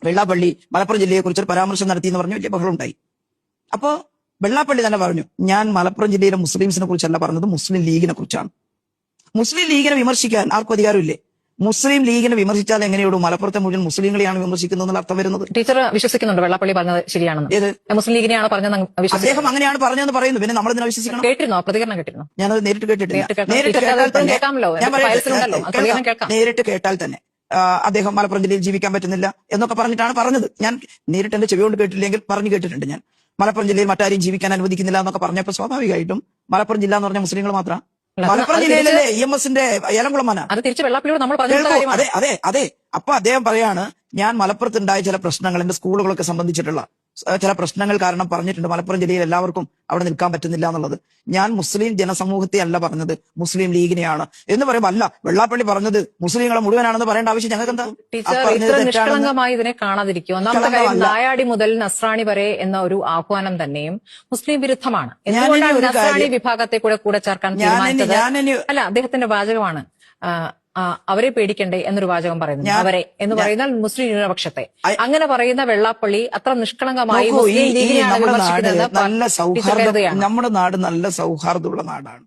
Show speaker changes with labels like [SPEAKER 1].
[SPEAKER 1] വെള്ളാപ്പള്ളി മലപ്പുറം ജില്ലയെ കുറിച്ച് ഒരു പരാമർശം നടത്തി എന്ന് പറഞ്ഞു വലിയ ബഹളം ഉണ്ടായി. അപ്പോ വെള്ളാപ്പള്ളി തന്നെ പറഞ്ഞു, ഞാൻ മലപ്പുറം ജില്ലയിലെ മുസ്ലിംസിനെ കുറിച്ചല്ല പറഞ്ഞത്, മുസ്ലിം ലീഗിനെ കുറിച്ചാണ്. മുസ്ലിം ലീഗിനെ വിമർശിക്കാൻ ആർക്കും അധികാരമില്ലേ? മുസ്ലിം ലീഗിനെ വിമർശിച്ചാൽ എങ്ങനെയുള്ളൂ മലപ്പുറത്തെ മുഴുവൻ മുസ്ലിങ്ങളെയാണ് വിമർശിക്കുന്നത് എന്നുള്ള അർത്ഥം വരുന്നത്?
[SPEAKER 2] ടീച്ചർ വിശ്വസിക്കുന്നുണ്ട് വെള്ളാപ്പള്ളി പറഞ്ഞത് ശരിയാണെന്ന്? ഏത് മുസ്ലിം ലീഗിനെയാണ് പറഞ്ഞത്?
[SPEAKER 1] അദ്ദേഹം അങ്ങനെയാണ് പറഞ്ഞതെന്ന് പറയുന്നു. പിന്നെ നമ്മൾ ഇതിനെ വിശ്വസിക്കണം?
[SPEAKER 2] കേട്ടിരുന്നോ? പ്രതികരണം കേട്ടിരുന്നോ?
[SPEAKER 1] ഞാനത് നേരിട്ട് കേട്ടിട്ടില്ല. നേരിട്ട് കേട്ടാൽ തന്നെ അദ്ദേഹം മലപ്പുറം ജില്ലയിൽ ജീവിക്കാൻ പറ്റുന്നില്ല എന്നൊക്കെ പറഞ്ഞിട്ടാണ് പറഞ്ഞത്. ഞാൻ നേരിട്ട് എന്റെ ചെവി കൊണ്ട് കേട്ടില്ലെങ്കിൽ പറഞ്ഞു കേട്ടിട്ടുണ്ട്. ഞാൻ മലപ്പുറം ജില്ലയിൽ മറ്റാരെയും ജീവിക്കാൻ അനുവദിക്കുന്നില്ല എന്നൊക്കെ പറഞ്ഞപ്പോൾ സ്വാഭാവികമായിട്ടും മലപ്പുറം ജില്ല എന്ന് പറഞ്ഞ മുസ്ലിങ്ങൾ മാത്രമാണ്. മലപ്പുറം ജില്ലയിലെ EMSന്റെ ഏലംകുളമാണ്.
[SPEAKER 2] അത് തിരിച്ച് വെള്ളാപ്പള്ളിയോട് നമ്മൾ പറഞ്ഞു.
[SPEAKER 1] അതെ. അപ്പൊ അദ്ദേഹം പറയാണ്, ഞാൻ മലപ്പുറത്തുണ്ടായ ചില പ്രശ്നങ്ങൾ, എന്റെ സ്കൂളുകളൊക്കെ സംബന്ധിച്ചിട്ടുള്ള ചില പ്രശ്നങ്ങൾ കാരണം പറഞ്ഞിട്ടുണ്ട് മലപ്പുറം ജില്ലയിൽ എല്ലാവർക്കും അവിടെ നിൽക്കാൻ പറ്റുന്നില്ല എന്നുള്ളത്. ഞാൻ മുസ്ലിം ജനസമൂഹത്തെ അല്ല പറഞ്ഞത്, മുസ്ലിം ലീഗിനെയാണ് എന്ന് പറയുമ്പോൾ അല്ല വെള്ളാപ്പള്ളി പറഞ്ഞത് മുസ്ലിങ്ങളെ മുഴുവനാണെന്ന് പറയേണ്ട ആവശ്യം ഞങ്ങൾക്ക് എന്താ?
[SPEAKER 2] നിഷ്കളങ്കമായി ഇതിനെ കാണാതിരിക്കും. ഒന്നാമത്തെ കാര്യം, നായാടി മുതൽ നസ്രാണി വരെ എന്ന ഒരു ആഹ്വാനം തന്നെയും മുസ്ലിം വിരുദ്ധമാണ്. എന്തുകൊണ്ടാണ് നസ്രാണി വിഭാഗത്തെ കൂടെ ചേർക്കാൻ തീരുമാനിച്ചത്? അല്ല, അദ്ദേഹത്തിന്റെ വാചകമാണ് അവരെ പേടിക്കണ്ടേ എന്നൊരു വാചകം പറയുന്നത്. അവരെ എന്ന് പറയുന്ന മുസ്ലിം ന്യൂനപക്ഷത്തെ അങ്ങനെ പറയുന്ന വെള്ളാപ്പള്ളി അത്ര നിഷ്കളങ്കമായി
[SPEAKER 1] നമ്മുടെ നാട് നല്ല സൗഹാർദ്ദമുള്ള നാടാണ്.